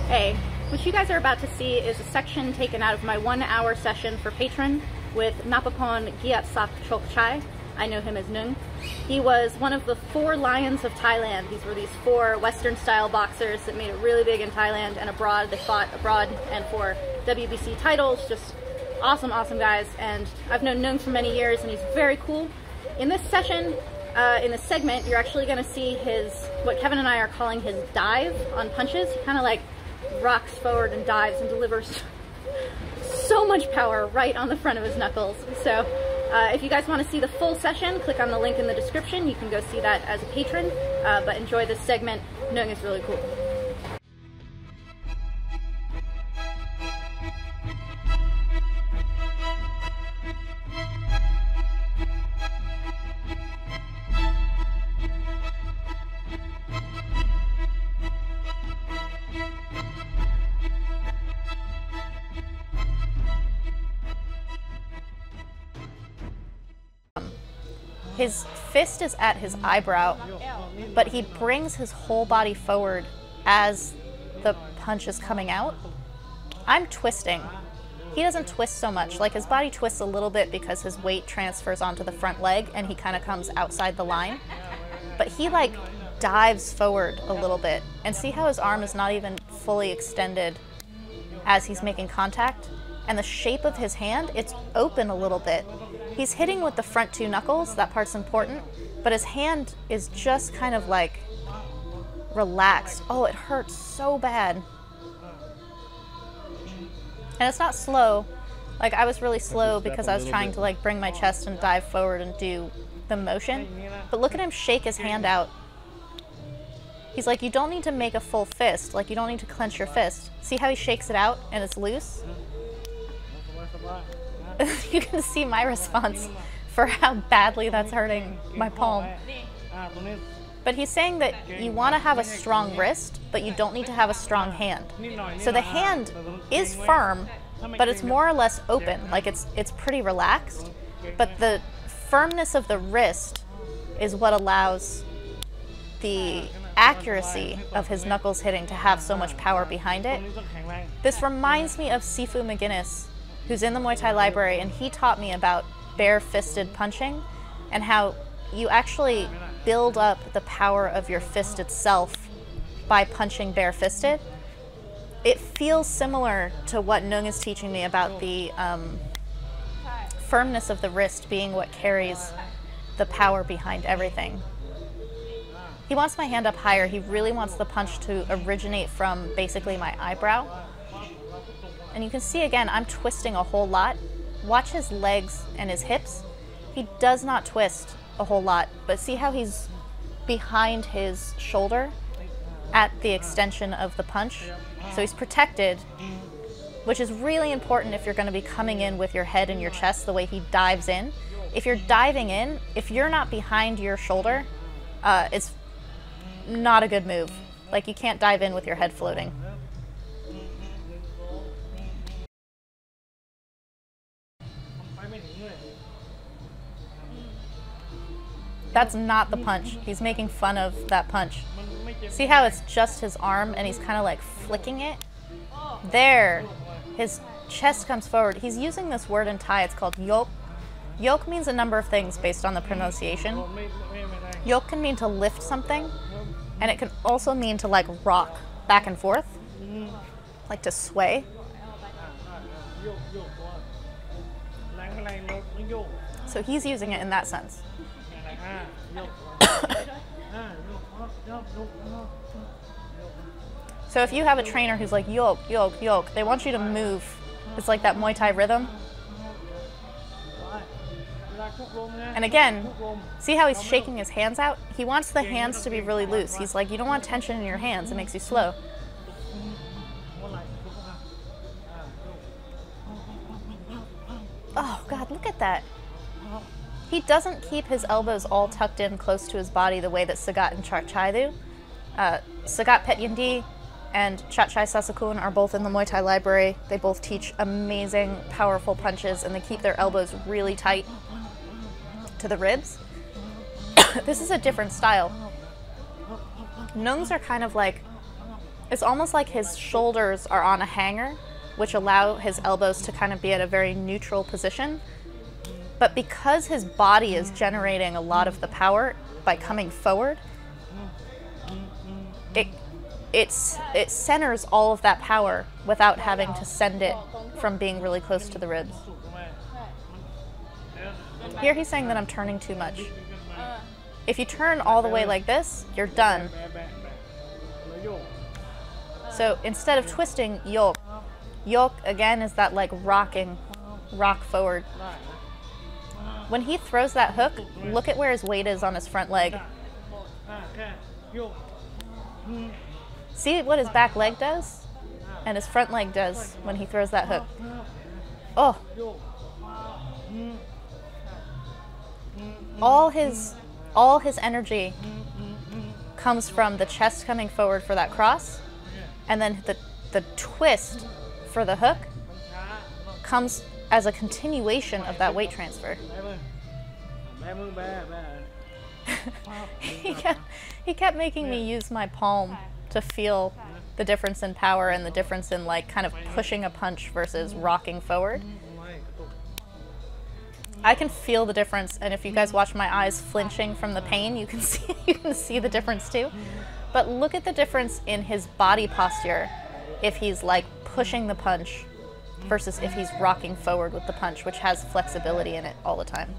Hey, what you guys are about to see is a section taken out of my 1-hour session for patron with Napapol Giatsakchokchai. I know him as Nung. He was one of the 4 lions of Thailand. These were these 4 Western style boxers that made it really big in Thailand and abroad. They fought abroad and for WBC titles. Just awesome, awesome guys. And I've known Nung for many years and he's very cool. In this session, in this segment, you're actually going to see his, what Kevin and I are calling his dive on punches. He kind of like rocks forward and dives and delivers so much power right on the front of his knuckles. So if you guys want to see the full session, click on the link in the description. You can go see that as a patron, but enjoy this segment. Nung is really cool. His fist is at his eyebrow, but he brings his whole body forward as the punch is coming out. I'm twisting. He doesn't twist so much. Like, his body twists a little bit because his weight transfers onto the front leg and he kind of comes outside the line. But he like dives forward a little bit. And see how his arm is not even fully extended as he's making contact? And the shape of his hand, it's open a little bit. He's hitting with the front 2 knuckles, that part's important, but his hand is just kind of like relaxed. Oh, it hurts so bad. And it's not slow. Like, I was really slow because I was trying to like bring my chest and dive forward and do the motion. But look at him shake his hand out. He's like, you don't need to make a full fist. Like, you don't need to clench your fist. See how he shakes it out and it's loose? You can see my response for how badly that's hurting my palm. But he's saying that you want to have a strong wrist, but you don't need to have a strong hand. So the hand is firm, but it's more or less open. Like, it's pretty relaxed. But the firmness of the wrist is what allows the accuracy of his knuckles hitting to have so much power behind it. This reminds me of Sifu McGinnis, who's in the Muay Thai Library, and he taught me about bare-fisted punching and how you actually build up the power of your fist itself by punching bare-fisted. It feels similar to what Nung is teaching me about the firmness of the wrist being what carries the power behind everything. He wants my hand up higher. He really wants the punch to originate from basically my eyebrow. And you can see again, I'm twisting a whole lot. Watch his legs and his hips. He does not twist a whole lot, but see how he's behind his shoulder at the extension of the punch? So he's protected, which is really important if you're going to be coming in with your head and your chest the way he dives in. If you're diving in, if you're not behind your shoulder, it's not a good move. Like, you can't dive in with your head floating. That's not the punch. He's making fun of that punch. See how it's just his arm and he's kind of like flicking it? There. His chest comes forward. He's using this word in Thai. It's called yok. Yok means a number of things based on the pronunciation. Yok can mean to lift something, and it can also mean to like rock back and forth, like to sway. So he's using it in that sense. So if you have a trainer who's like, yoke, yoke, yoke, they want you to move. It's like that Muay Thai rhythm. And again, see how he's shaking his hands out? He wants the hands to be really loose. He's like, you don't want tension in your hands. It makes you slow. Oh God, look at that. He doesn't keep his elbows all tucked in close to his body the way that Sagat and Chakchai do. Sagat Petyandi and Chakchai Sasakun are both in the Muay Thai Library. They both teach amazing, powerful punches, and they keep their elbows really tight to the ribs. This is a different style. Nungs are kind of like It's almost like his shoulders are on a hanger, which allow his elbows to kind of be at a very neutral position. But because his body is generating a lot of the power by coming forward, it centers all of that power without having to send it from being really close to the ribs. Here he's saying that I'm turning too much. If you turn all the way like this, you're done. So instead of twisting, yoke. Yoke, again, is that like rock forward. When he throws that hook, look at where his weight is on his front leg. See what his back leg does? And his front leg does when he throws that hook. Oh. All his energy comes from the chest coming forward for that cross, and then the twist for the hook comes as a continuation of that weight transfer. He kept making me use my palm to feel the difference in power and the difference in like kind of pushing a punch versus rocking forward. I can feel the difference, and if you guys watch my eyes flinching from the pain, you can see the difference too. But look at the difference in his body posture if he's like pushing the punch versus if he's rocking forward with the punch, which has flexibility in it all the time.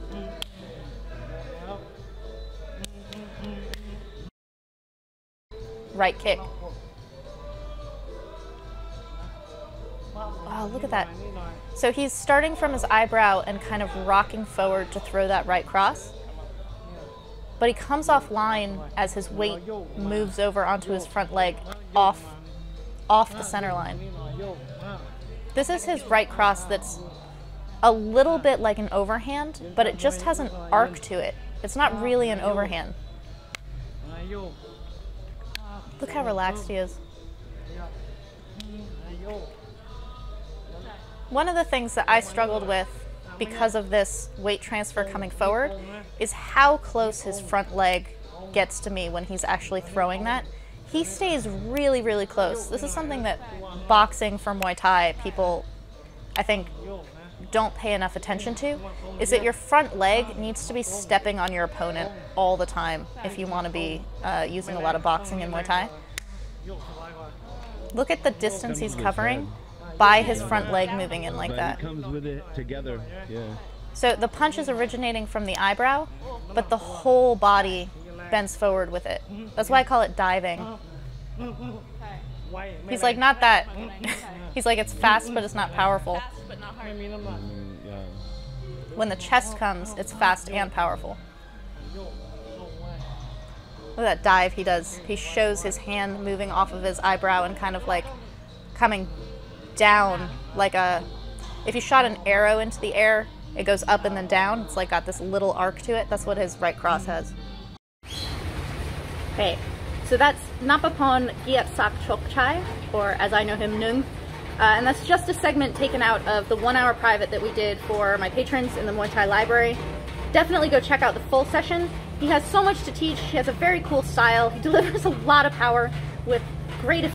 Right kick. Oh, look at that. So he's starting from his eyebrow and kind of rocking forward to throw that right cross. But he comes offline as his weight moves over onto his front leg off the center line. This is his right cross that's a little bit like an overhand, but it just has an arc to it. It's not really an overhand. Look how relaxed he is. One of the things that I struggled with because of this weight transfer coming forward is how close his front leg gets to me when he's actually throwing that. He stays really, really close. This is something that boxing for Muay Thai people, I think, don't pay enough attention to, is that your front leg needs to be stepping on your opponent all the time if you want to be using a lot of boxing in Muay Thai. Look at the distance he's covering by his front leg moving in like that. Comes with it together. Yeah. So the punch is originating from the eyebrow, but the whole body bends forward with it. That's why I call it diving. He's like, not that. He's like, it's fast, but it's not powerful. When the chest comes, it's fast and powerful. Look at that dive he does. He shows his hand moving off of his eyebrow and kind of like coming down like a, if you shot an arrow into the air, it goes up and then down. It's like got this little arc to it. That's what his right cross has. Okay, so that's Napapol Giatsakchokchai, or as I know him, Nung. And that's just a segment taken out of the 1-hour private that we did for my patrons in the Muay Thai Library. Definitely go check out the full session. He has so much to teach. He has a very cool style. He delivers a lot of power with great